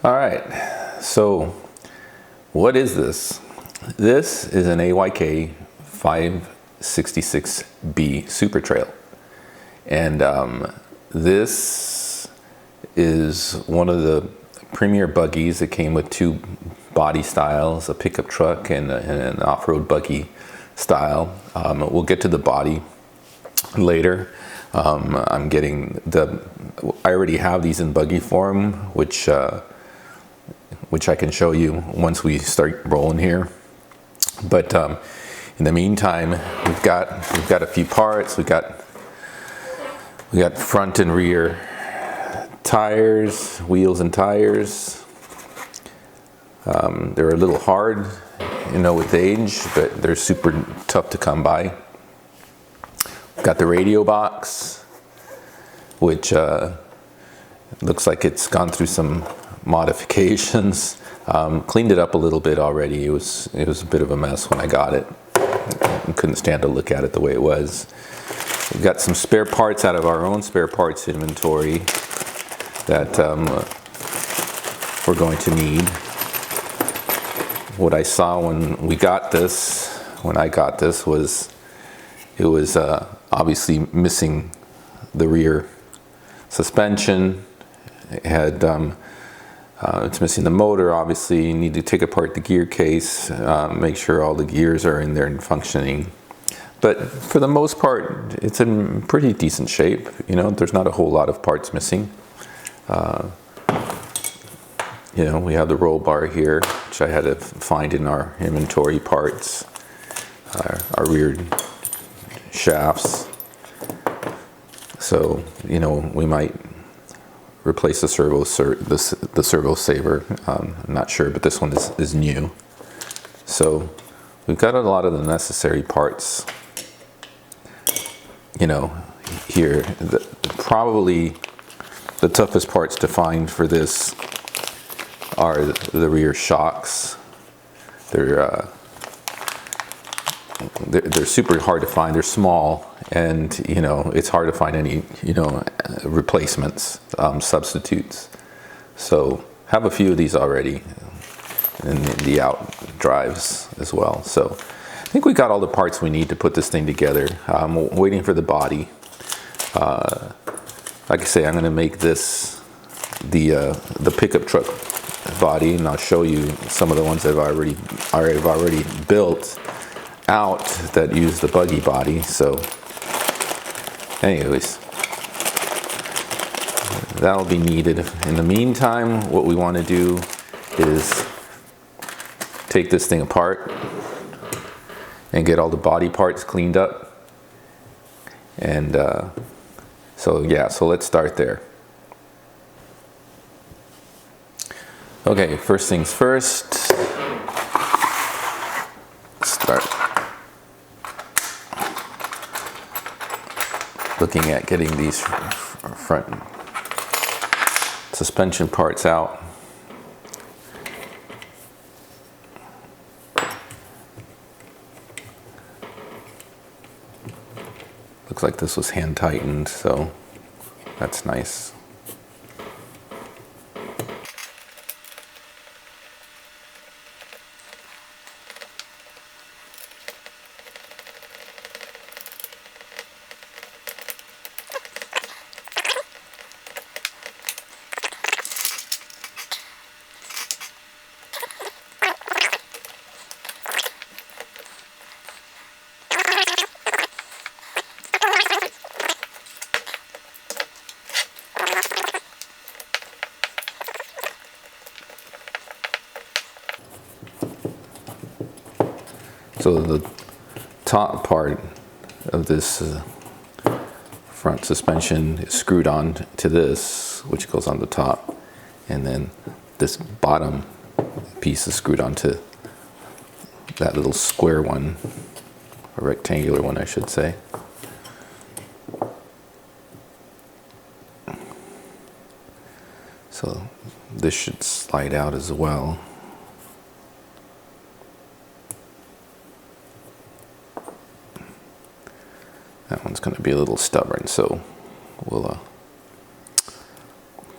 All right, so what is this? This is an AYK 566B Super Trail. And this is one of the premier buggies that came with two body styles, a pickup truck and an off-road buggy style. We'll get to the body later. I already have these in buggy form, which I can show you once we start rolling here. But in the meantime, we've got a few parts. We got front and rear tires, wheels and tires. They're a little hard, with age, but they're super tough to come by. Got the radio box, which looks like it's gone through some modifications. Cleaned it up a little bit already. It was a bit of a mess when I got it. I couldn't stand to look at it the way it was. We've got some spare parts out of our own spare parts inventory that we're going to need. What I saw when I got this was it was obviously missing the rear suspension. It had it's missing the motor. Obviously, you need to take apart the gear case, make sure all the gears are in there and functioning. But for the most part, it's in pretty decent shape. There's not a whole lot of parts missing. We have the roll bar here, which I had to find in our inventory parts. Our rear shafts. So, we might replace the servo saver. I'm not sure, but this one is new. So we've got a lot of the necessary parts. Here, probably the toughest parts to find for this are the rear shocks. They're super hard to find. They're small, and it's hard to find any replacements, substitutes. So have a few of these already, and the out drives as well. So I think we got all the parts we need to put this thing together. I'm waiting for the body. Like I say, I'm going to make this the pickup truck body, and I'll show you some of the ones that I've already built out that use the buggy body. So anyways, that'll be needed. In the meantime, what we want to do is take this thing apart and get all the body parts cleaned up. And so let's start there. Okay, first things first, start looking at getting these front suspension parts out. Looks like this was hand tightened, so that's nice. So the top part of this front suspension is screwed on to this, which goes on the top, and then this bottom piece is screwed onto that little square one, a rectangular one I should say. So this should slide out as well. That one's going to be a little stubborn, so we'll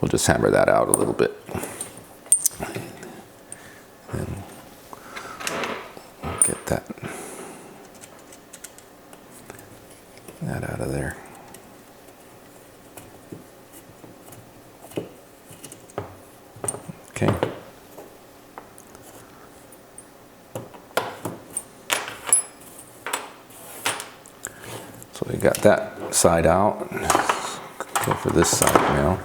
just hammer that out a little bit. Okay. So we got that side out. Go for this side now.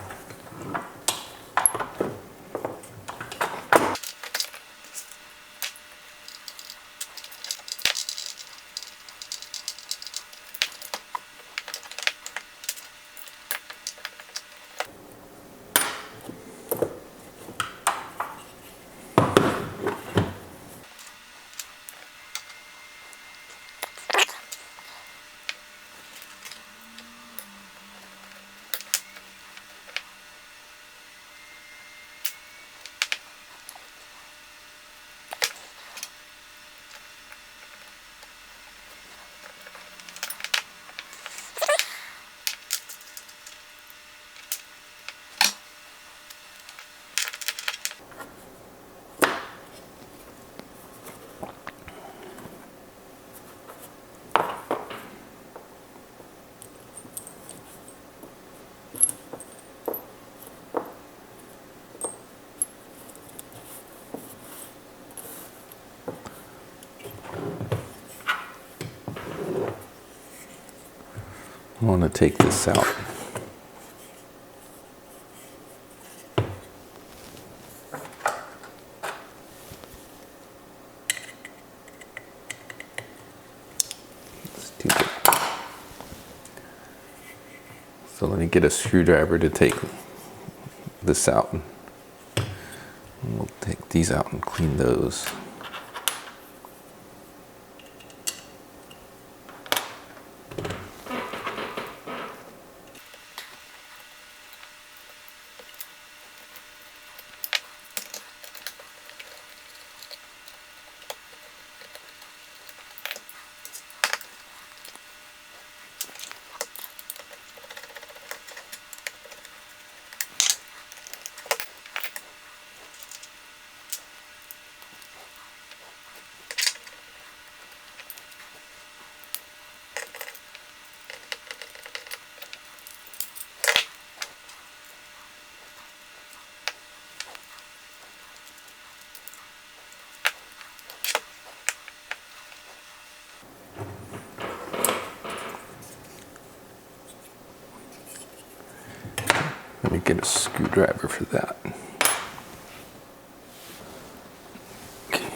I want to take this out. Let's do that. So let me get a screwdriver to take this out. And we'll take these out and clean those. Let me get a screwdriver for that. Okay.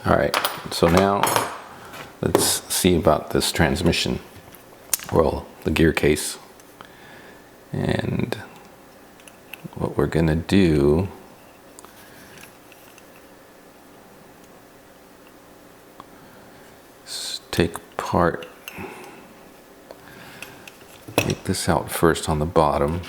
All right, so now let's see about this transmission, well, the gear case. And what we're gonna do is take this out first on the bottom.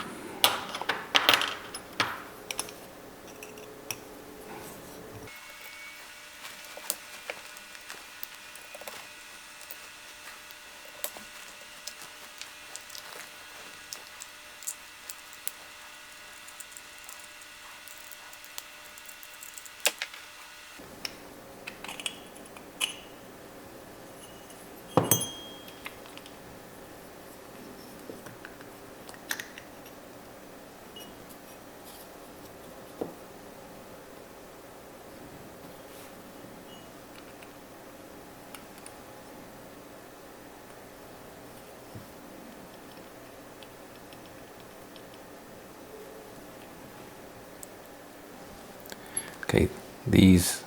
Okay, these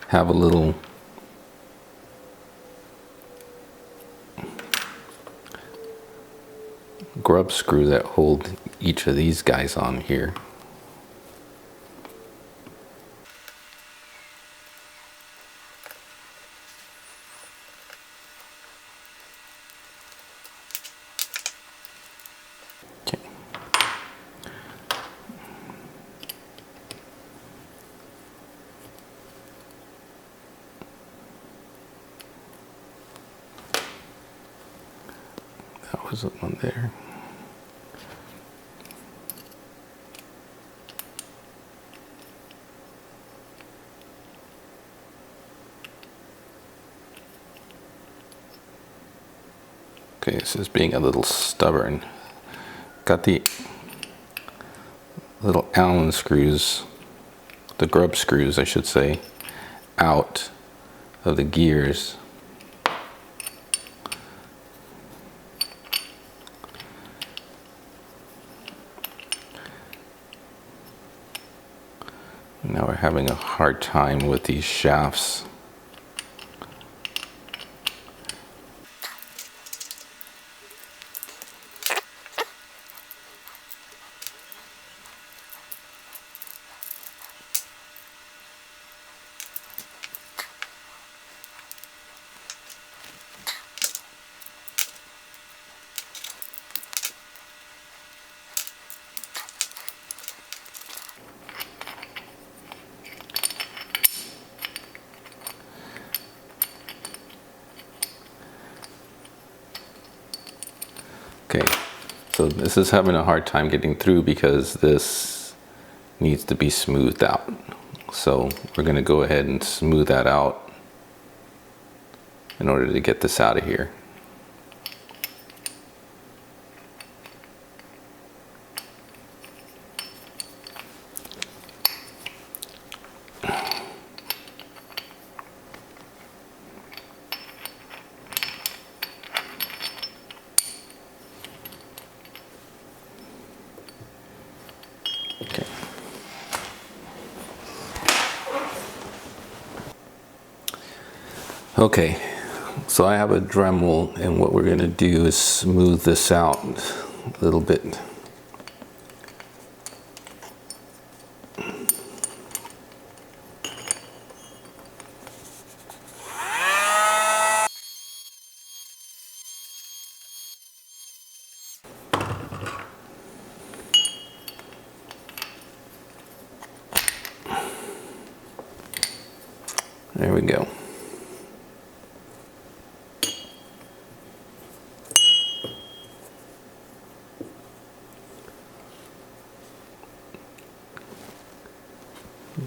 have a little grub screw that hold each of these guys on here. Okay. That was the one there. Okay, this is being a little stubborn. Got the little Allen screws, the grub screws I should say, out of the gears. Now we're having a hard time with these shafts. Okay, so this is having a hard time getting through because this needs to be smoothed out. So we're going to go ahead and smooth that out in order to get this out of here. Okay. Okay, so I have a Dremel, and what we're going to do is smooth this out a little bit. There we go.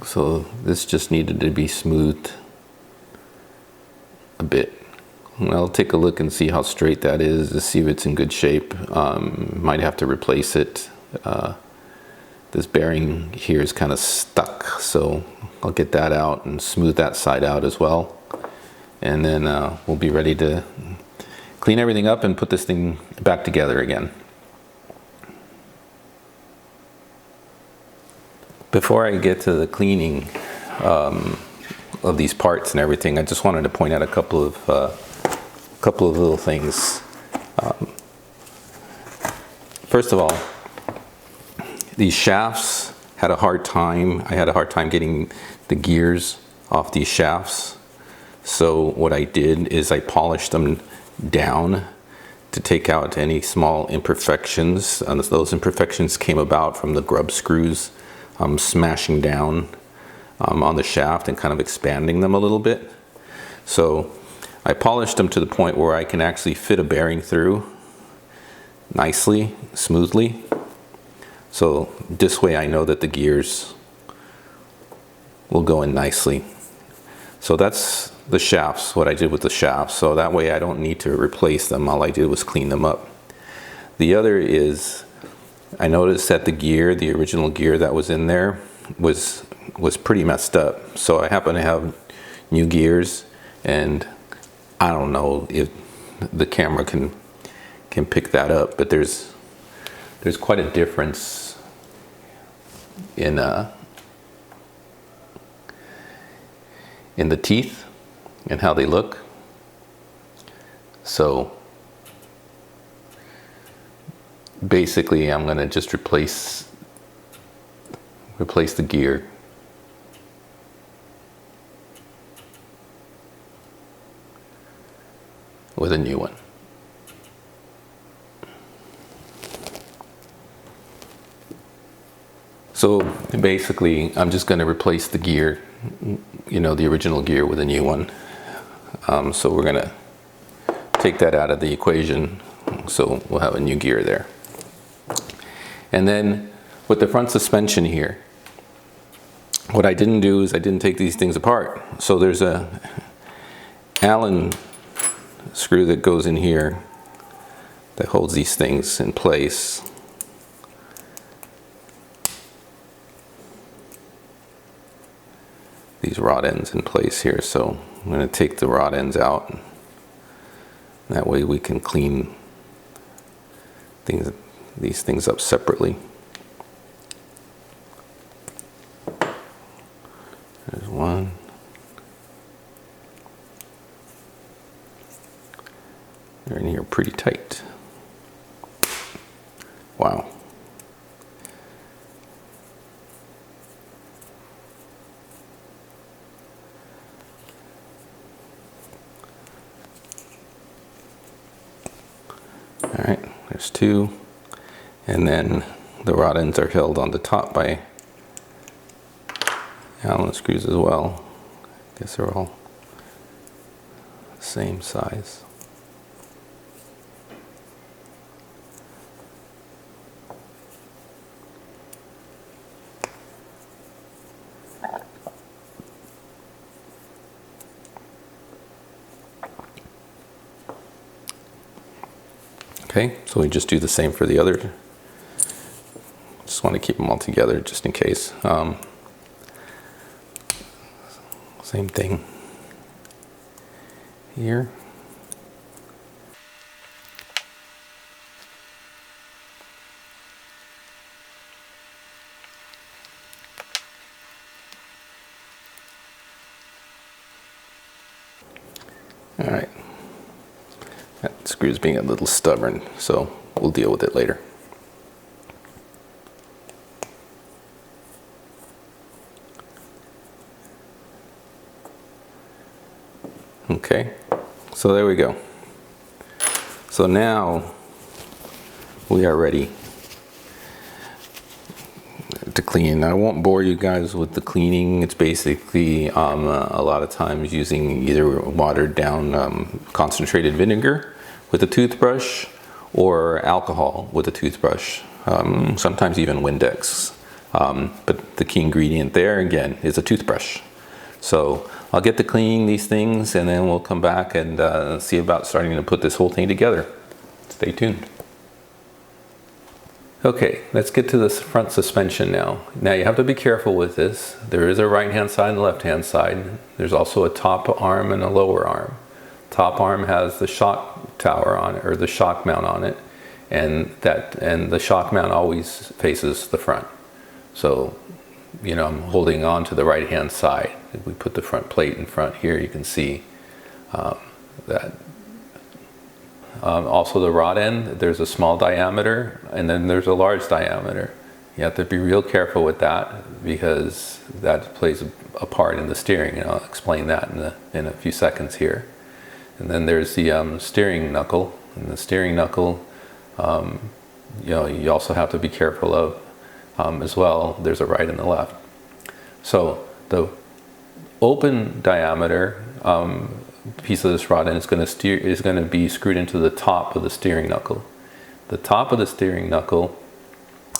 So this just needed to be smoothed a bit. I'll take a look and see how straight that is to see if it's in good shape. Might have to replace it. This bearing here is kind of stuck, so I'll get that out and smooth that side out as well. And then we'll be ready to clean everything up and put this thing back together again. Before I get to the cleaning of these parts and everything, I just wanted to point out a couple of little things. First of all, these shafts had a hard time. I had a hard time getting the gears off these shafts. So what I did is I polished them down to take out any small imperfections. And those imperfections came about from the grub screws smashing down on the shaft and kind of expanding them a little bit. So I polished them to the point where I can actually fit a bearing through nicely, smoothly. So this way I know that the gears will go in nicely. So that's the shafts, what I did with the shafts. So that way I don't need to replace them. All I did was clean them up. The other is, I noticed that the gear, the original gear that was in there was pretty messed up. So I happen to have new gears, and I don't know if the camera can pick that up, but there's quite a difference in in the teeth and how they look. So basically I'm going to just replace the gear. With a new one. So basically I'm just going to replace the gear, you know, the original gear with a new one. So we're going to take that out of the equation, so we'll have a new gear there. And then with the front suspension here, what I didn't do is I didn't take these things apart. So there's a Allen screw that goes in here that holds these things in place. These rod ends in place here. So I'm going to take the rod ends out. That way we can clean these things up separately. There's one. They're in here pretty tight. Wow. All right, there's two. And then the rod ends are held on the top by Allen screws as well. I guess they're all the same size. Okay, so we just do the same for the other. Just want to keep them all together just in case. Same thing here. All right. That screw's being a little stubborn, so we'll deal with it later. Okay, so there we go. So now we are ready to clean. I won't bore you guys with the cleaning. It's basically a lot of times using either watered down concentrated vinegar with a toothbrush or alcohol with a toothbrush, sometimes even Windex. But the key ingredient there again is a toothbrush. So I'll get to cleaning these things and then we'll come back and see about starting to put this whole thing together. Stay tuned. Okay, let's get to this front suspension now. Now you have to be careful with this. There is a right hand side and left hand side. There's also a top arm and a lower arm. Top arm has the shock tower on it, or the shock mount on it, and the shock mount always faces the front. So, you know, I'm holding on to the right hand side. If we put the front plate in front here, you can see that. Also the rod end, there's a small diameter and then there's a large diameter. You have to be real careful with that because that plays a part in the steering, and I'll explain that in a few seconds here. And then there's the steering knuckle, and the steering knuckle, you know, you also have to be careful of as well. There's a right and a left. So the open diameter piece of this rod end is going to be screwed into the top of the steering knuckle. The top of the steering knuckle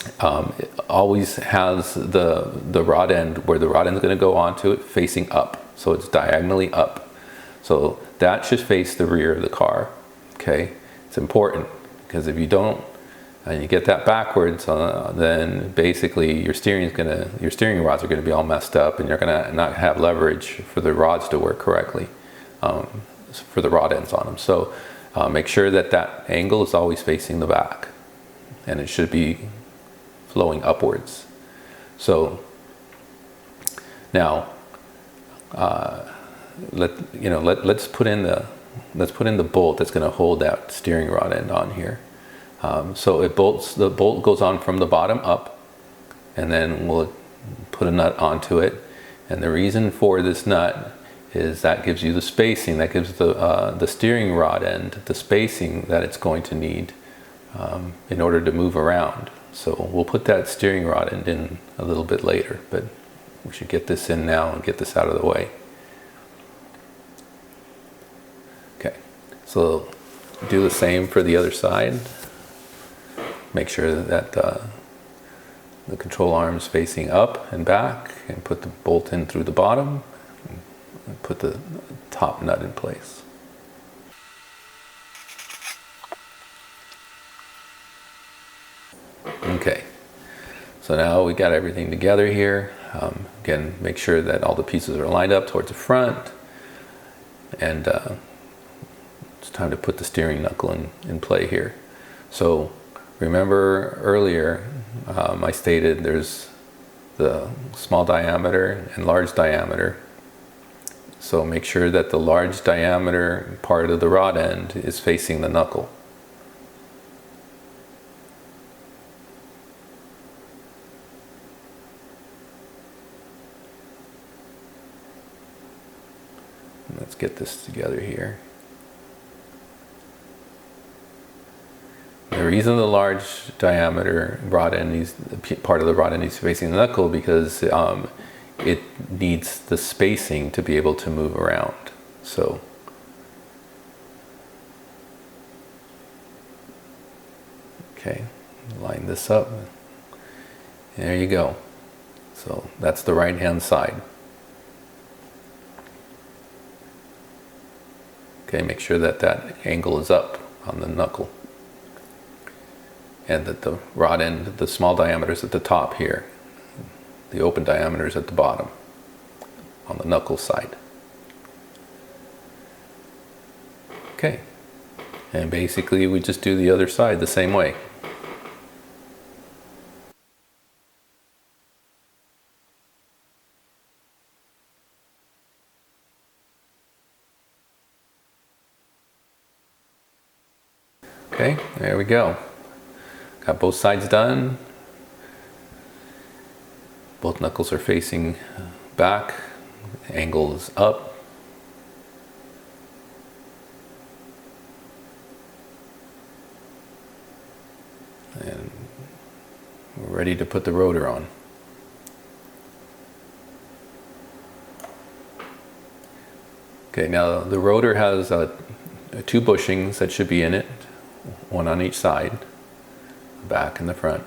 it always has the rod end, where the rod end is going to go onto it, facing up, so it's diagonally up. So that should face the rear of the car. Okay, it's important because if you don't and you get that backwards, then basically your steering rods are going to be all messed up, and you're going to not have leverage for the rods to work correctly. For the rod ends on them. So make sure that that angle is always facing the back, and it should be flowing upwards. So now let's put in the bolt that's going to hold that steering rod end on here. So the bolt goes on from the bottom up, and then we'll put a nut onto it. And the reason for this nut is that gives you the spacing, that gives the steering rod end the spacing that it's going to need in order to move around. So we'll put that steering rod end in a little bit later, but we should get this in now and get this out of the way. Okay, so do the same for the other side. Make sure that the control arm is facing up and back, and put the bolt in through the bottom and put the top nut in place. Okay, so now we got everything together here. Again, make sure that all the pieces are lined up towards the front, and it's time to put the steering knuckle in play here. So remember earlier I stated there's the small diameter and large diameter. So make sure that the large diameter part of the rod end is facing the knuckle. Let's get this together here. The reason the large diameter rod end part of the rod end is facing the knuckle because it needs the spacing to be able to move around. So okay, line this up. There you go. So that's the right hand side. Okay, make sure that that angle is up on the knuckle, and that the rod end, the small diameter is at the top here, the open diameter is at the bottom on the knuckle side. Okay, and basically we just do the other side the same way. Okay, there we go. Got both sides done. Both knuckles are facing back. Angle is up. And we're ready to put the rotor on. Okay, now the rotor has two bushings that should be in it, one on each side, the back and the front.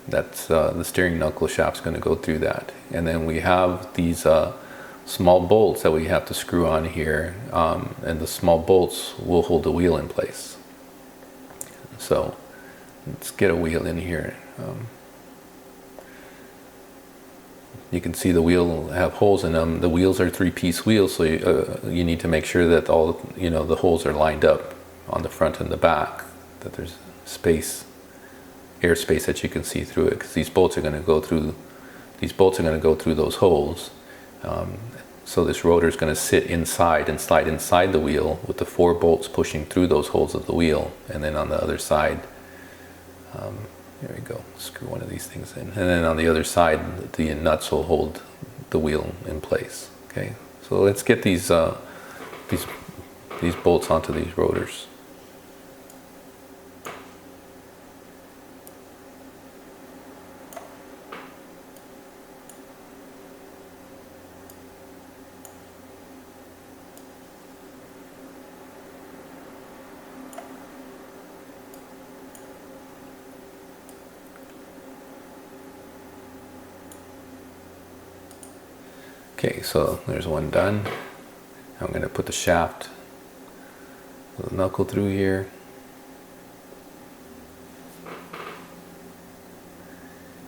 That's the steering knuckle shaft's going to go through that. And then we have these small bolts that we have to screw on here, and the small bolts will hold the wheel in place. So let's get a wheel in here. You can see the wheel have holes in them. The wheels are 3-piece wheels, so you need to make sure that all the holes are lined up on the front and the back, that there's space, airspace that you can see through it, because these bolts are going to go through those holes. So this rotor is going to sit inside and slide inside the wheel with the 4 bolts pushing through those holes of the wheel, and then on the other side, there we go, screw one of these things in, and then on the other side the nuts will hold the wheel in place. Okay, so let's get these bolts onto these rotors. Okay, so there's one done. I'm going to put the shaft, the knuckle through here.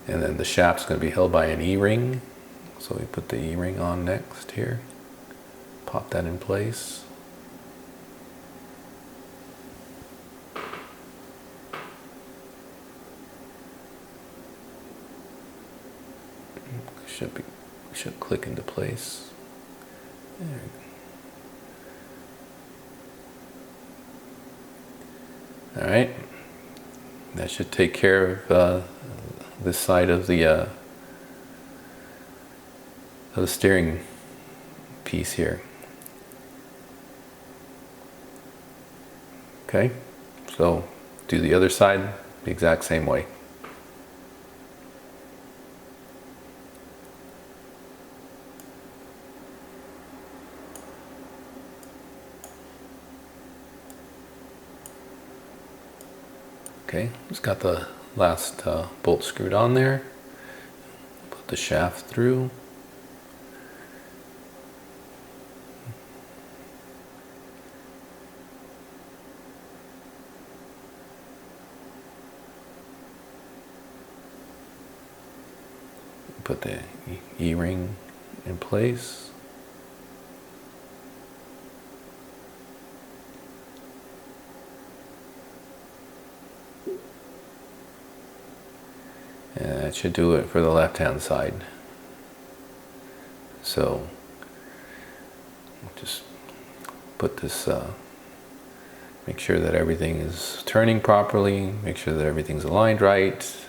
And then the shaft's going to be held by an E-ring. So we put the E-ring on next here. Pop that in place. Should click into place. All right, that should take care of this side of the steering piece here. Okay, so do the other side the exact same way. Okay, just got the last bolt screwed on there. Put the shaft through. Put the E-ring in place. And that should do it for the left-hand side. So just put this, make sure that everything is turning properly, make sure that everything's aligned right.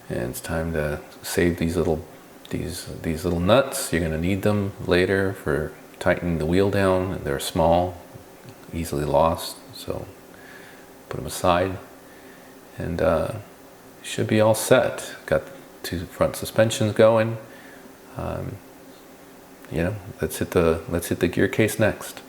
And it's time to save these little nuts. You're going to need them later for tightening the wheel down. They're small, easily lost, so put them aside. And should be all set. Got 2 front suspensions going. You know, let's hit the gear case next.